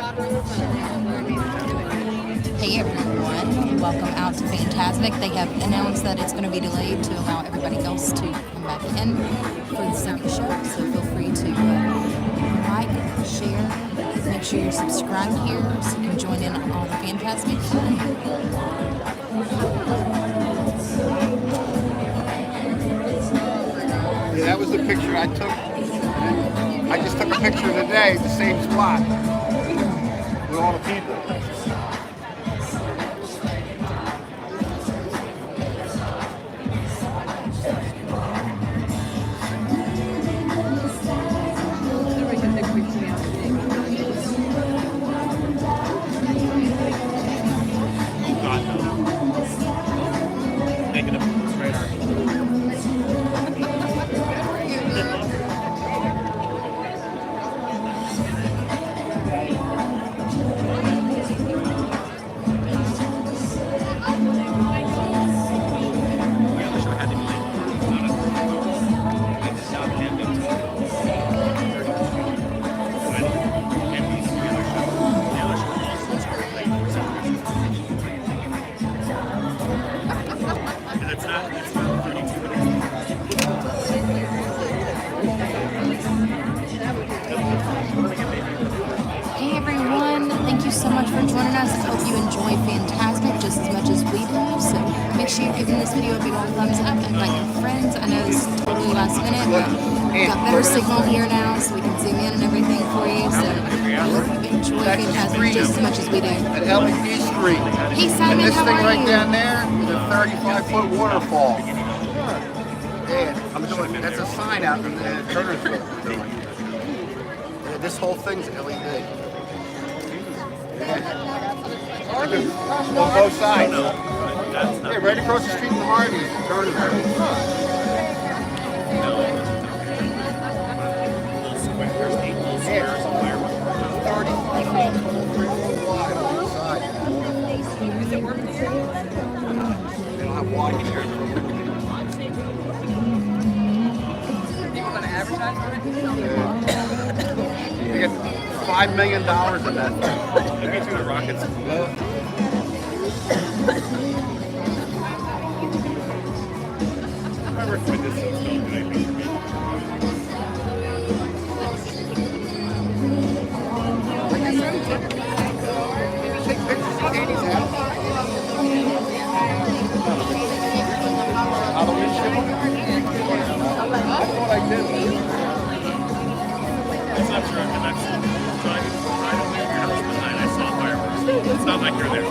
Hey everyone, welcome out to Fantasmic. They have announced that it's going to be delayed to allow everybody else to come back in for the second show, so feel free to like, share, make sure you're subscribed here so you can join in on the Fantasmic fun. Yeah, that was the picture I took. I just took a picture today at the same spot with all the people. Hey everyone, thank you so much for joining us. I hope you enjoy Fantasmic just as much as we do. So make sure you're giving this video a big old thumbs up and invite your friends. I know this is totally last minute, but we've got better signal here now so we can zoom in and everything for you. So I hope you enjoy Fantasmic just as much as we do. At LED Street. Hey Simon, and this how thing are right you? down there is a 35-foot waterfall. Yeah, I'm doing, that's a sign out in Turnersville. Yeah, this whole thing's LED. Yeah. On both sides. Yeah, right across the street from Harvey's, Turnersville. Water here. You get $5 million in that. Maybe through the rockets. I recommend this stuff, I think. Like I said, take pictures of Katie's house. Halloween show? That's what I did. It's not true. I'm actually driving right over your house tonight. I saw fireworks. It's not like you're there.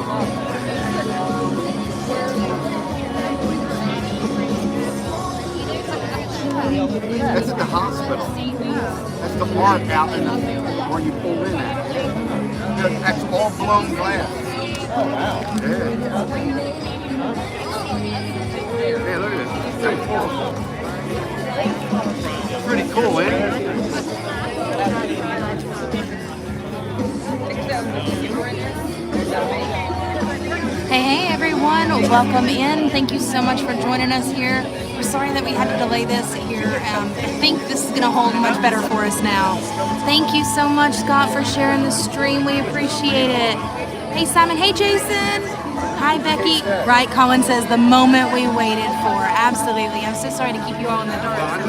That's at the hospital. That's the arc out in the, where you pull in at. That's all blown glass. Oh, wow. Yeah. Yeah, look at this. It's pretty cool, eh? Hey everyone, welcome in. Thank you so much for joining us here. We're sorry that we had to delay this here. I think this is going to hold much better for us now. Thank you so much, Scott, for sharing the stream. We appreciate it. Hey Simon, hey Jason. Hi Becky. Right, Colin says the moment we waited for. Absolutely. I'm so sorry to keep you all in the dark.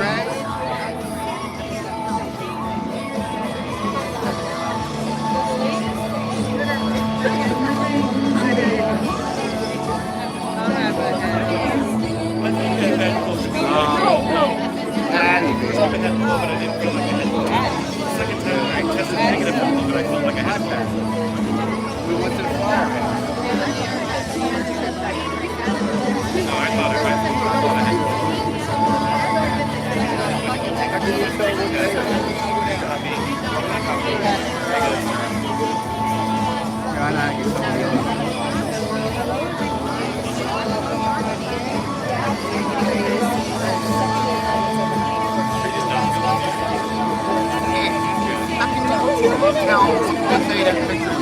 Second time I tested negative for COVID, I felt like I had that. We went to the fire. No, I thought I had Tell them they have pictures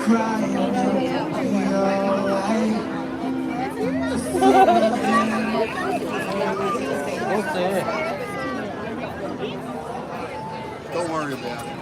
We'll see. Don't worry about it.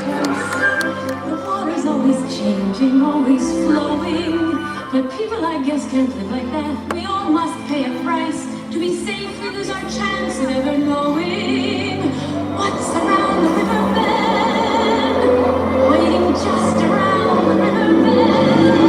The water's always changing, always flowing. But people, I guess, can't live like that. We all must pay a price. To be safe, we lose our chance of ever knowing what's around the river bend, waiting just around the river bend.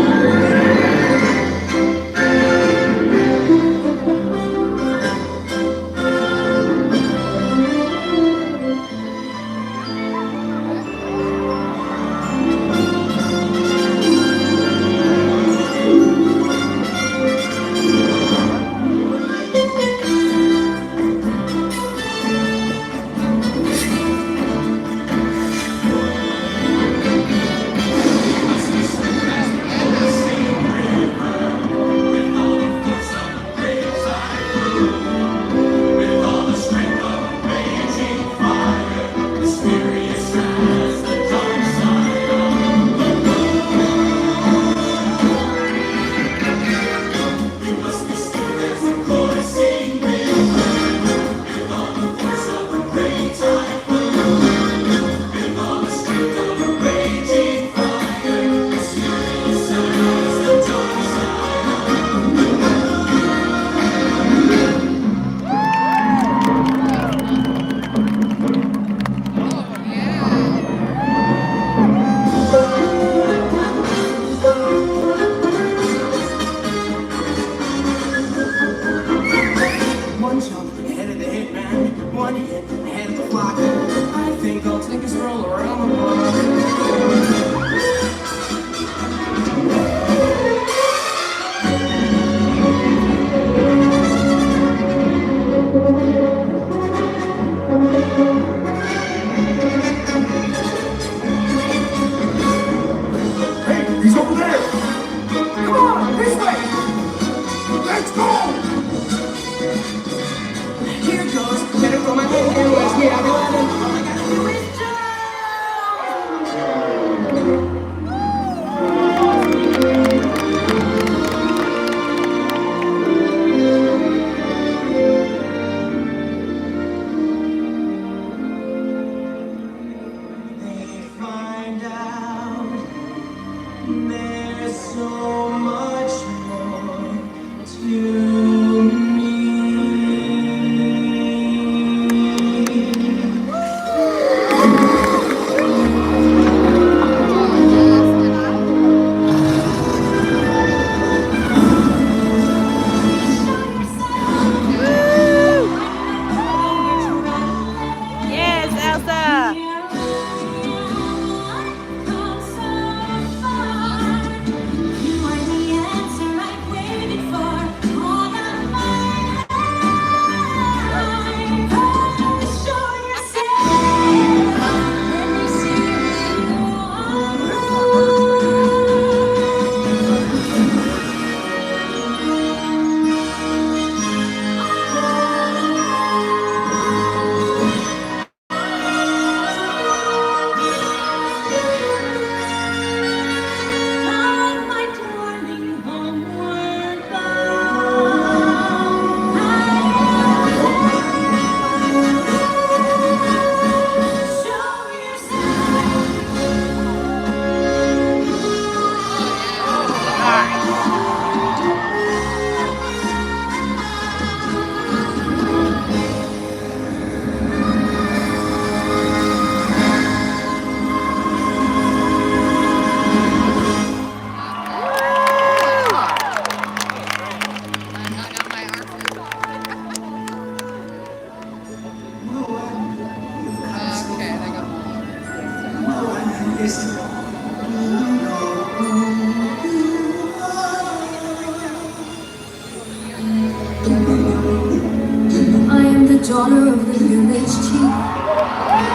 daughter of the village chief.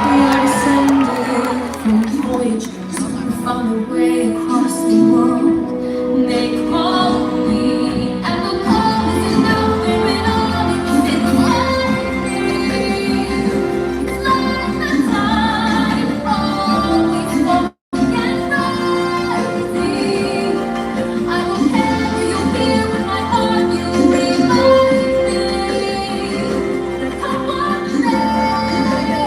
We are descended from voyagers who found their way across the world. They call me, and the call is enough. They're in all in the it's like the tide, always flowing and rising. I will carry you here with my heart. You remind me that come one day.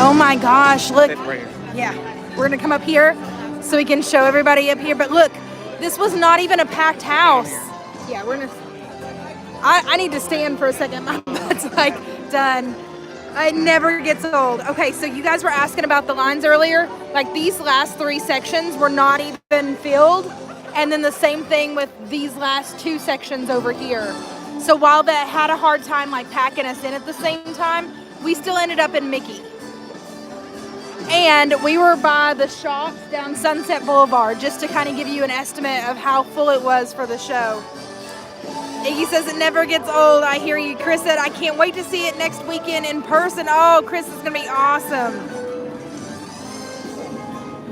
Oh my gosh, look. Right here. Yeah, we're gonna come up here so we can show everybody up here. But look, this was not even a packed house. Yeah, we're gonna. I need to stand for a second. My butt's like done. It never gets old. Okay, so you guys were asking about the lines earlier. Like these last 3 sections were not even filled. And then the same thing with these last 2 sections over here. So while that had a hard time like packing us in at the same time, we still ended up in Mickey. And we were by the shops down Sunset Boulevard just to kind of give you an estimate of how full it was for the show. Iggy says it never gets old. I hear you. Chris said, I can't wait to see it next weekend in person. Oh, Chris is going to be awesome.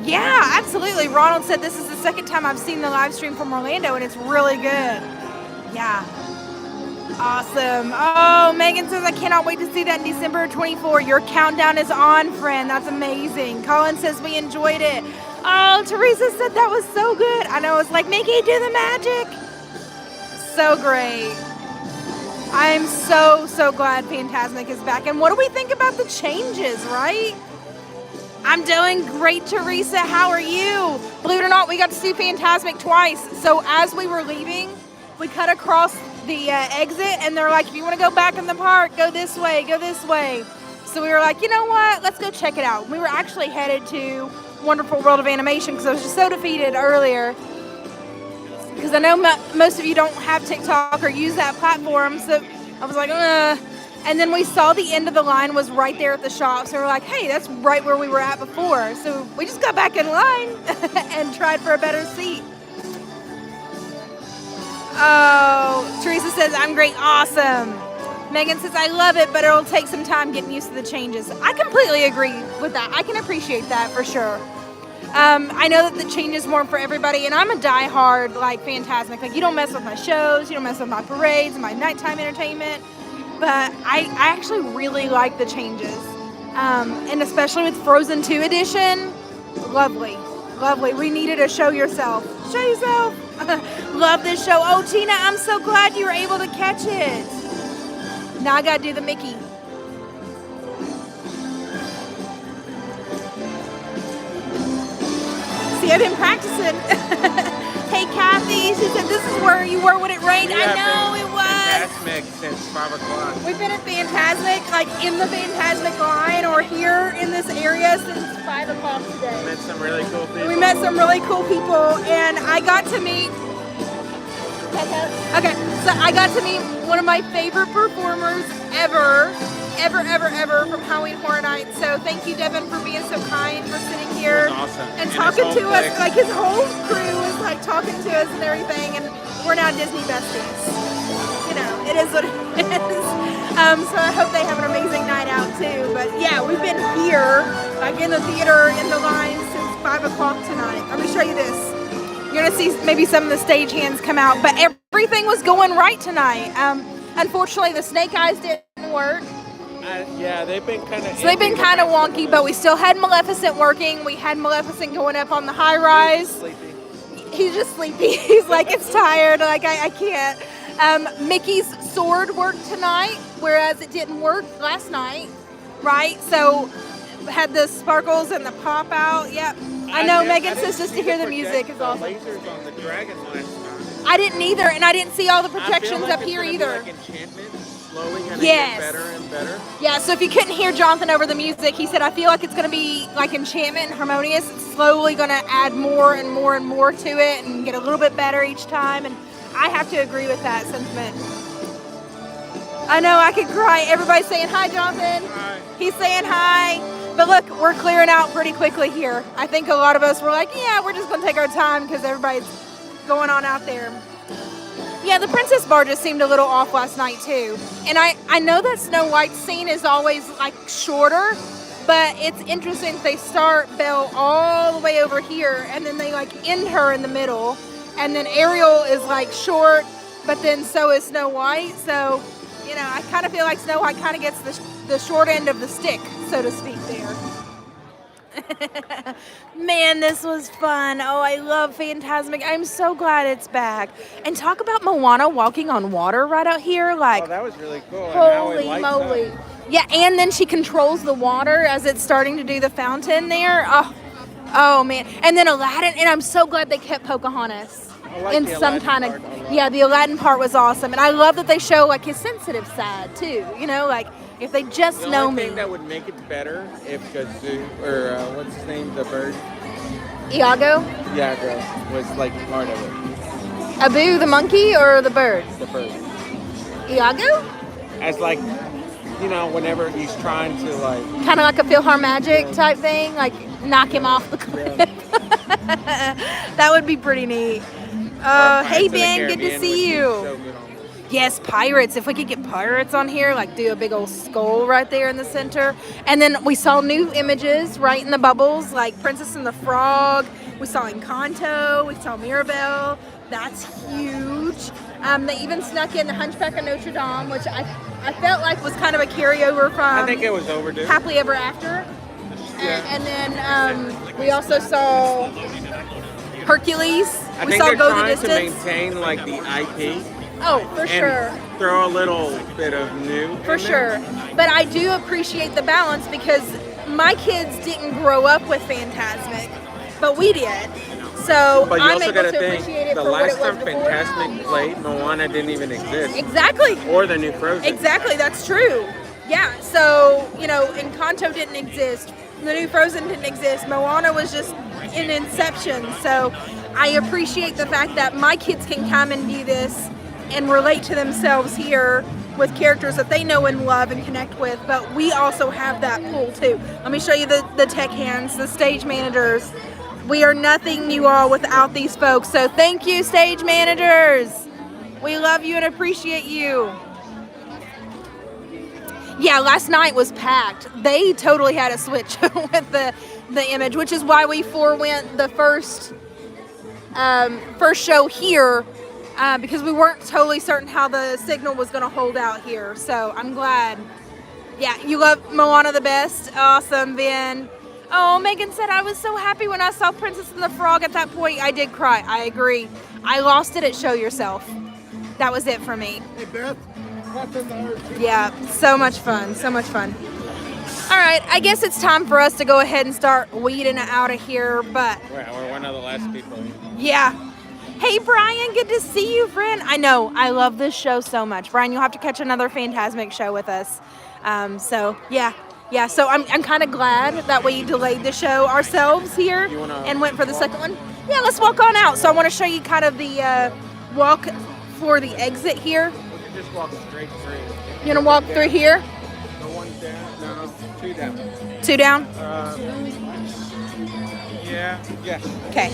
Yeah, absolutely. Ronald said this is the second time I've seen the live stream from Orlando, and it's really good. Yeah. Awesome. Oh, Megan says, I cannot wait to see that in December 24. Your countdown is on, friend. That's amazing. Colin says we enjoyed it. Oh, Teresa said that was so good. I know. It's like, Mickey, do the magic. So great. I'm so glad Fantasmic is back. And what do we think about the changes, right? I'm doing great, Teresa. How are you? Believe it or not, we got to see Fantasmic twice. So as we were leaving, we cut across the exit, and they're like, if you want to go back in the park, go this way, go this way. So we were like, you know what? Let's go check it out. We were actually headed to Wonderful World of Animation because I was just so defeated earlier. Because I know most of you don't have TikTok or use that platform, so I was like, And then we saw the end of the line was right there at the shop, so we're like, hey, that's right where we were at before. So we just got back in line and tried for a better seat. Oh, Teresa says, I'm great, awesome. Megan says, I love it, but it'll take some time getting used to the changes. I completely agree with that. I can appreciate that for sure. I know that the changes weren't for everybody, and I'm a diehard, like, Fantasmic. Like, you don't mess with my shows, you don't mess with my parades, my nighttime entertainment, but I actually really like the changes. And especially with Frozen 2 edition, lovely, lovely. We needed a show yourself. Show yourself. Love this show. Oh, Tina, I'm so glad you were able to catch it. Now I gotta do the Mickey. See, I've been practicing. Hey, Cathy, she said this is where you were when it rained. I know it was. Fantasmic since 5 o'clock. We've been at Fantasmic, like in the Fantasmic line or here in this area since 5 o'clock today. We met some really cool people. We met some really cool people, and I got to meet. Okay, so I got to meet one of my favorite performers ever from Halloween Horror Nights. So thank you, Devin, for being so kind, for sitting here awesome. and talking to us. Like his whole crew was like talking to us and everything, and we're now Disney besties. You know, it is what it is. So I hope they have an amazing night out too. But yeah, we've been here, like in the theater, in the line since 5 o'clock tonight. I'm gonna show you this. You're gonna see maybe some of the stage hands come out, but everything was going right tonight. Unfortunately, the snake eyes didn't work. Yeah, they've been kind of. So they've been kind of wonky, but we still had Maleficent working. We had Maleficent going up on the high rise. He's just sleepy. He's like, it's tired. Like I can't. Mickey's sword worked tonight, whereas it didn't work last night, right? So had the sparkles and the pop out. Yep. I know Megan says just to hear the music is awesome. Lasers on the dragon last time. I didn't either, and I didn't see all the projections up here either. Like enchantment, slowly gonna Yes. get better and better. Yeah, so if you couldn't hear Jonathan over the music, he said, I feel like it's going to be like enchantment and harmonious. It's slowly going to add more and more and more to it and get a little bit better each time. And I have to agree with that sentiment. I know, I could cry. Everybody's saying hi, Jonathan. Hi. He's saying hi. But look, we're clearing out pretty quickly here. I think a lot of us were like, yeah, we're just going to take our time because everybody's going on out there. Yeah, the Princess Bar just seemed a little off last night too. And I know that Snow White's scene is always like shorter, but it's interesting they start Belle all the way over here and then they like end her in the middle. And then Ariel is like short, but then so is Snow White. So, you know, I kind of feel like Snow White kind of gets the short end of the stick, so to speak there. Man, this was fun. Oh, I love Fantasmic. I'm so glad it's back. And talk about Moana walking on water right out here. Like, Oh, that was really cool. holy moly. Yeah, and then she controls the water as it's starting to do the fountain there. Oh man. And then Aladdin, and I'm so glad they kept Pocahontas in some kind of, yeah, the Aladdin part was awesome. And I love that they show like his sensitive side too, you know, like if they just The know only me. thing that would make it better if Kazoo, or what's his name, the bird? Iago? Yago was like part of it. Abu, the monkey, or the bird? The bird. Iago? As like, you know, whenever he's trying to like. Kind of like a PhilharMagic type thing, like knock him off the cliff. That would be pretty neat. Hey Ben, good to see you. Yes, pirates. If we could get pirates on here, like do a big old skull right there in the center. And then we saw new images right in the bubbles, like Princess and the Frog. We saw Encanto. We saw Mirabelle. That's huge. They even snuck in the Hunchback of Notre Dame, which I felt like was kind of a carryover from I think it was overdue. Happily Ever After. And then we also saw Hercules. I We think saw they're Go the trying to Distance. maintain like the IP. Oh, for sure. And throw a little bit of new. For sure. But I do appreciate the balance because my kids didn't grow up with Fantasmic, but we did. So But you I'm also able gotta to think, appreciate it the for what last it was time before. Fantasmic played, Moana didn't even exist. Exactly. Or the new Frozen. Exactly, that's true. Yeah, so, you know, Encanto didn't exist. The new Frozen didn't exist. Moana was just in inception. So I appreciate the fact that my kids can come and view this and relate to themselves here with characters that they know and love and connect with. But we also have that pull too. Let me show you the tech hands, the stage managers. We are nothing, you all, without these folks. So thank you, stage managers. We love you and appreciate you. Yeah, last night was packed. They totally had a switch with the image, which is why we forewent the first show here because we weren't totally certain how the signal was going to hold out here. So I'm glad. Yeah, you love Moana the best. Awesome, Ben. Oh, Megan said, I was so happy when I saw Princess and the Frog at that point. I did cry. I agree. I lost it at Show Yourself. That was it for me. Hey, Beth. Yeah, so much fun. So much fun. All right, I guess it's time for us to go ahead and start weeding out of here, but We're one of the last people. yeah. Hey, Brian, good to see you, friend. I know, I love this show so much. Brian, you'll have to catch another Fantasmic show with us. So, yeah, so I'm kind of glad that we delayed the show ourselves here and went for the second one. Yeah, let's walk on out. So I want to show you kind of the walk for the exit here. Just walk straight through. You want to walk through here? The one down? No, two down. Two down? Yeah. Okay.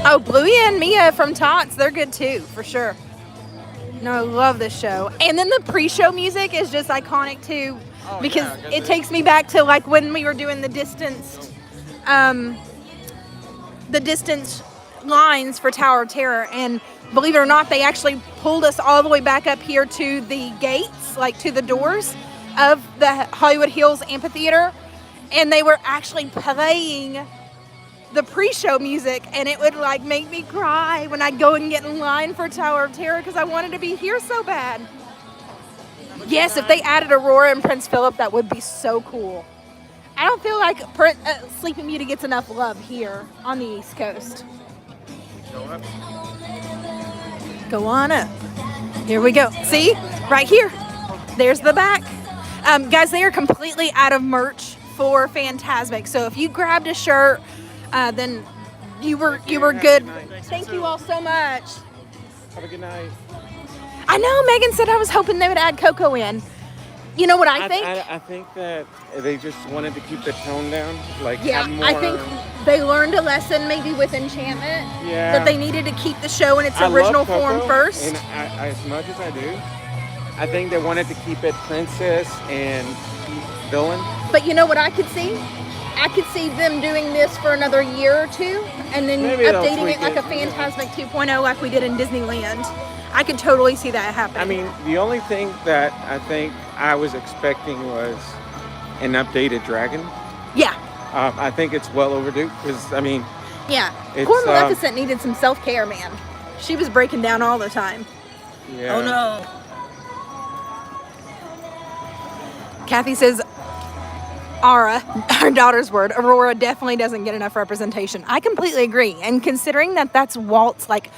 Oh, Bluey and Mia from Tots, they're good too, for sure. No, I love this show. And then the pre-show music is just iconic too, because it takes me back to like when we were doing the distance lines for Tower of Terror, and believe it or not, they actually pulled us all the way back up here to the gates, like to the doors of the Hollywood Hills Amphitheater, and they were actually playing the pre-show music, and it would like make me cry when I'd go and get in line for Tower of Terror because I wanted to be here so bad. Yes, if they added Aurora and Prince Philip, that would be so cool. I don't feel like Sleeping Beauty gets enough love here on the East Coast. Go on up. Here we go. See? Right here. There's the back. Guys, they are completely out of merch for Fantasmic. So if you grabbed a shirt, then you were good. Thank you all so much. Have a good night. I know, Megan said I was hoping they would add Coco in. You know what I think? I think that they just wanted to keep the tone down. Like, Yeah, have more, I think they learned a lesson maybe with Enchantment. Yeah. That they needed to keep the show in its I love original Coco, form first. And as much as I do, I think they wanted to keep it princess and villain. But you know what I could see? I could see them doing this for another year or two and then Maybe they'll updating tweak it like it. a Fantasmic 2.0 like we did in Disneyland. I could totally see that happening. I mean, the only thing that I think I was expecting was an updated dragon. Yeah. I think it's well overdue because, I mean, Yeah. It's, Poor Maleficent needed some self-care, man. She was breaking down all the time. yeah. Oh no. Cathy says, Ara, her daughter's word, Aurora definitely doesn't get enough representation. I completely agree. And considering that that's Walt's, like,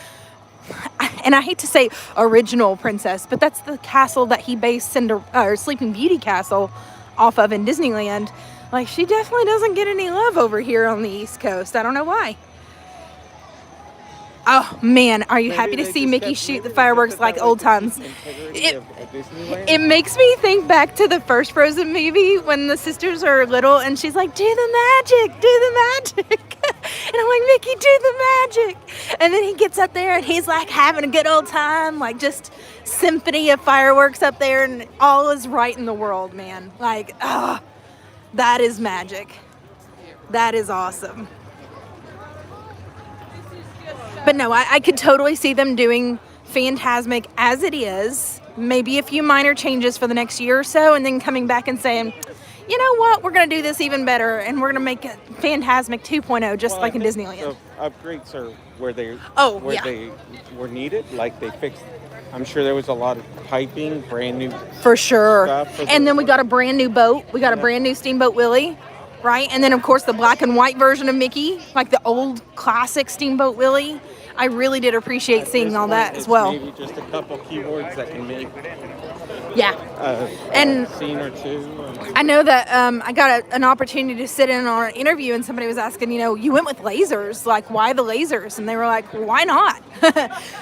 and I hate to say original princess, but that's the castle that he based Sleeping Beauty castle off of in Disneyland. Like, she definitely doesn't get any love over here on the East Coast. I don't know why. Oh man, are you happy to see Mickey shoot the fireworks like old times? It makes me think back to the first Frozen movie when the sisters are little and she's like, do the magic, do the magic. And I'm like, Mickey, do the magic. And then he gets up there and he's like having a good old time, like just symphony of fireworks up there, and all is right in the world, man. Like, that is magic. That is awesome. But no, I could totally see them doing Fantasmic as it is, maybe a few minor changes for the next year or so, and then coming back and saying, you know what, we're going to do this even better, and we're going to make it Fantasmic 2.0, just like in Disneyland. The upgrades are where they were needed, like they fixed. I'm sure there was a lot of piping, brand new. For sure. And then we got a brand new boat. We got a brand new Steamboat Willie. Right? And then, of course, the black and white version of Mickey, like the old classic Steamboat Willie. I really did appreciate seeing all that as well. Maybe just a couple keywords that can make and a scene or two. I know that I got an opportunity to sit in on an interview, and somebody was asking, you went with lasers. Like, why the lasers? And they were like, well, why not?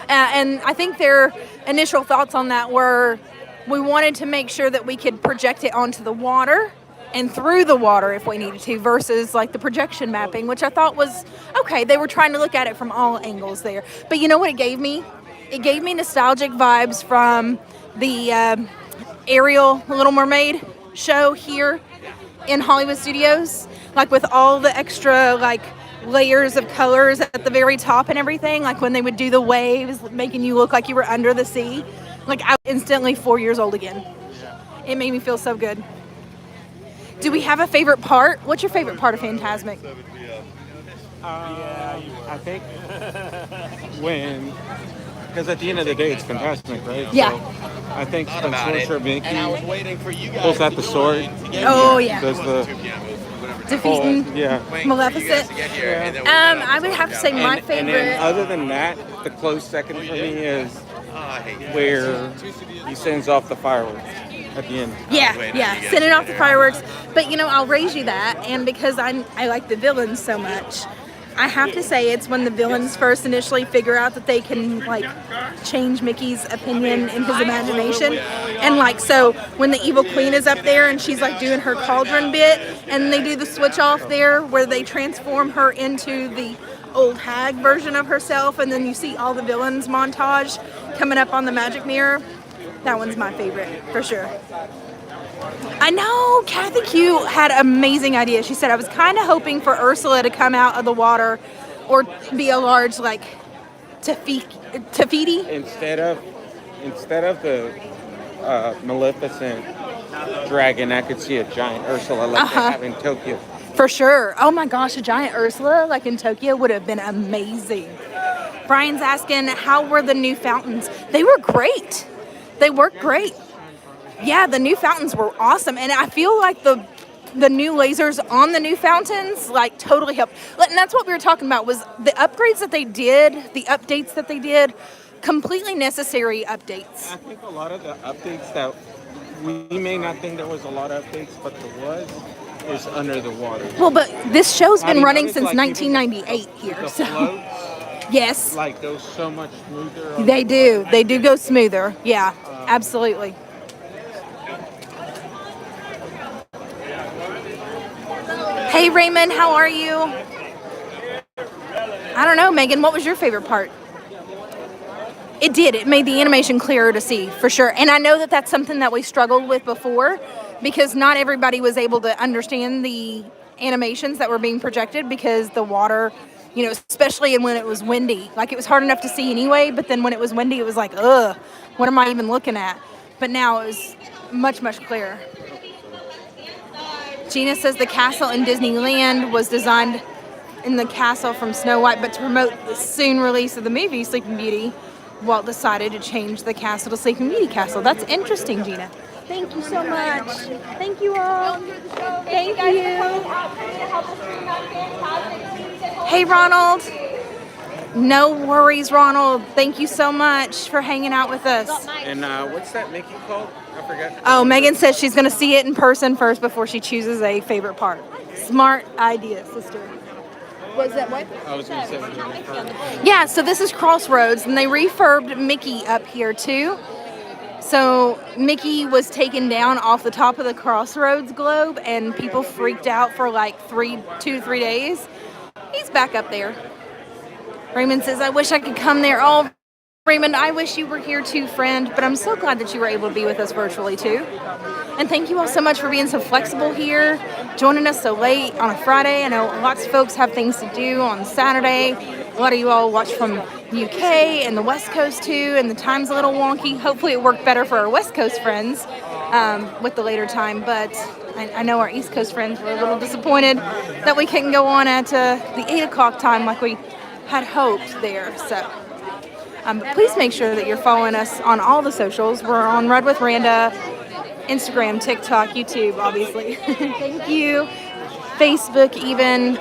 And I think their initial thoughts on that were, we wanted to make sure that we could project it onto the water and through the water if we needed to, versus like the projection mapping, which I thought was okay. They were trying to look at it from all angles there. But you know what it gave me? It gave me nostalgic vibes from the Ariel Little Mermaid show here in Hollywood Studios, like with all the extra like layers of colors at the very top and everything, like when they would do the waves, making you look like you were under the sea. Like, I was instantly 4 years old again. It made me feel so good. Do we have a favorite part? What's your favorite part of Fantasmic? I think because at the end of the day, it's Fantasmic, right? Yeah. So I think when Sorcerer Mickey pulls out the sword. Oh, yeah. Does the defeating Maleficent. Yeah. I would have to say my favorite. And then other than that, the close second for me is where he sends off the fireworks at the end. Yeah, sending off the fireworks. But I'll raise you that, and because I like the villains so much, I have to say it's when the villains first initially figure out that they can like change Mickey's opinion in his imagination. And like, so when the evil queen is up there and she's like doing her cauldron bit, and they do the switch off there where they transform her into the old hag version of herself, and then you see all the villains montage coming up on the magic mirror. That one's my favorite for sure. I know Cathy Q had an amazing idea. She said, I was kind of hoping for Ursula to come out of the water or be a large like Tafiti. Instead of the Maleficent dragon, I could see a giant Ursula like they have in Tokyo. For sure. Oh my gosh, a giant Ursula like in Tokyo would have been amazing. Brian's asking, how were the new fountains? They were great. They worked great. Yeah, the new fountains were awesome. And I feel like the new lasers on the new fountains like totally helped. And that's what we were talking about, was the upgrades that they did, the updates that they did, completely necessary updates. I think a lot of the updates that we may not think there was a lot of updates, but there is under the water. Well, but this show's been running since 1998 here. So floats, yes. Like goes so much smoother. They do. They do go smoother. Yeah, absolutely. Hey Raymond, how are you? I don't know, Megan, what was your favorite part? It did. It made the animation clearer to see, for sure. And I know that that's something that we struggled with before, because not everybody was able to understand the animations that were being projected because the water, especially when it was windy. Like, it was hard enough to see anyway, but then when it was windy, it was like, ugh, what am I even looking at? But now it was much, much clearer. Gina says the castle in Disneyland was designed in the castle from Snow White, but to promote the soon release of the movie Sleeping Beauty, Walt decided to change the castle to Sleeping Beauty Castle. That's interesting, Gina. Thank you so much. Thank you all. Thank you. Hey, Ronald. No worries, Ronald. Thank you so much for hanging out with us. And what's that Mickey called? I forgot. Oh, Megan says she's going to see it in person first before she chooses a favorite part. Smart idea, sister. Was that what? I was going to say. Yeah, so this is Crossroads, and they refurbed Mickey up here too. So Mickey was taken down off the top of the Crossroads globe, and people freaked out for like 2 to 3 days. He's back up there. Raymond says, I wish I could come there. Oh, Raymond, I wish you were here too, friend, but I'm so glad that you were able to be with us virtually too. And thank you all so much for being so flexible here, joining us so late on a Friday. I know lots of folks have things to do on Saturday. A lot of you all watch from UK and the West Coast too, and the time's a little wonky. Hopefully it worked better for our West Coast friends with the later time, but I know our East Coast friends were a little disappointed that we couldn't go on at the 8 o'clock time like we had hoped there. So but please make sure that you're following us on all the socials. We're on Red with Randa, Instagram, TikTok, YouTube, obviously. Thank you. Facebook, even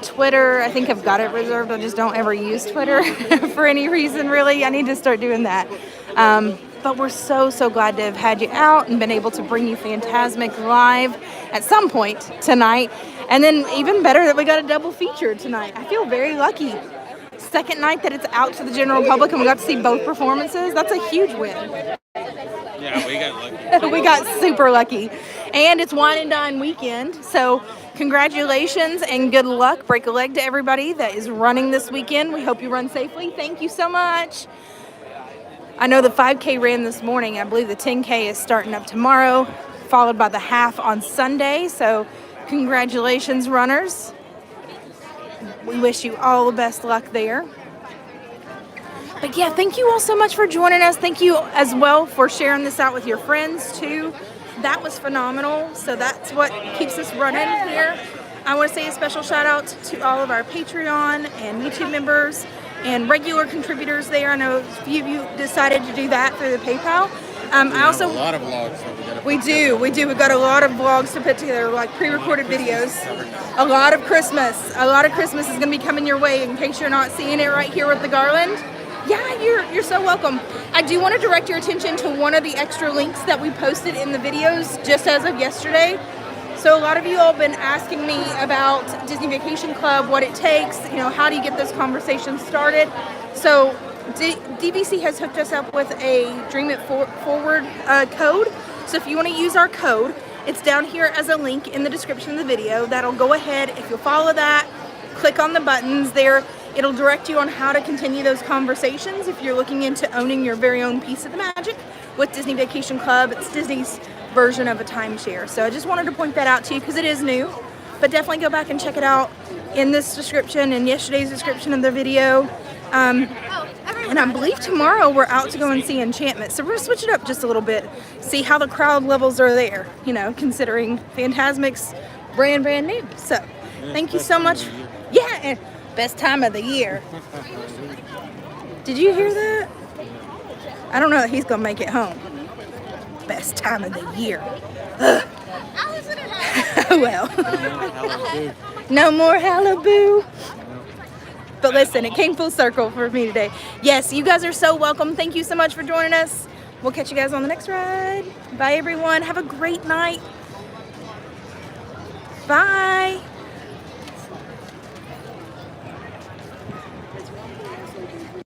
Twitter. I think I've got it reserved. I just don't ever use Twitter for any reason, really. I need to start doing that. But we're so glad to have had you out and been able to bring you Fantasmic live at some point tonight. And then even better that we got a double feature tonight. I feel very lucky. Second night that it's out to the general public and we got to see both performances. That's a huge win. Yeah, we got lucky. We got super lucky. And it's Wine and Dine weekend. So congratulations and good luck. Break a leg to everybody that is running this weekend. We hope you run safely. Thank you so much. I know the 5K ran this morning. I believe the 10K is starting up tomorrow, followed by the half on Sunday. So congratulations, runners. We wish you all the best luck there. But yeah, thank you all so much for joining us. Thank you as well for sharing this out with your friends too. That was phenomenal. So that's what keeps us running here. I want to say a special shout out to all of our Patreon and YouTube members and regular contributors there. I know a few of you decided to do that through the PayPal. I also a lot of vlogs. That we do. We've got a lot of vlogs to put together, like pre-recorded videos. A lot of Christmas is going to be coming your way in case you're not seeing it right here with the garland. Yeah, you're so welcome. I do want to direct your attention to one of the extra links that we posted in the videos just as of yesterday. So a lot of you all have been asking me about Disney Vacation Club, what it takes, how do you get those conversations started. So DVC has hooked us up with a Dream It Forward code. So if you want to use our code, it's down here as a link in the description of the video. That'll go ahead. If you'll follow that, click on the buttons there. It'll direct you on how to continue those conversations if you're looking into owning your very own piece of the magic with Disney Vacation Club. It's Disney's version of a timeshare. So I just wanted to point that out to you because it is new. But definitely go back and check it out in this description and yesterday's description of the video. And I believe tomorrow we're out to go and see Enchantment. So we're going to switch it up just a little bit. See how the crowd levels are there, considering Fantasmic's brand new. So thank you so much. Yeah, and best time of the year. Did you hear that? I don't know that he's going to make it home. Best time of the year. Ugh. Well. No more Malibu. But listen, it came full circle for me today. Yes, you guys are so welcome. Thank you so much for joining us. We'll catch you guys on the next ride. Bye, everyone. Have a great night. Bye.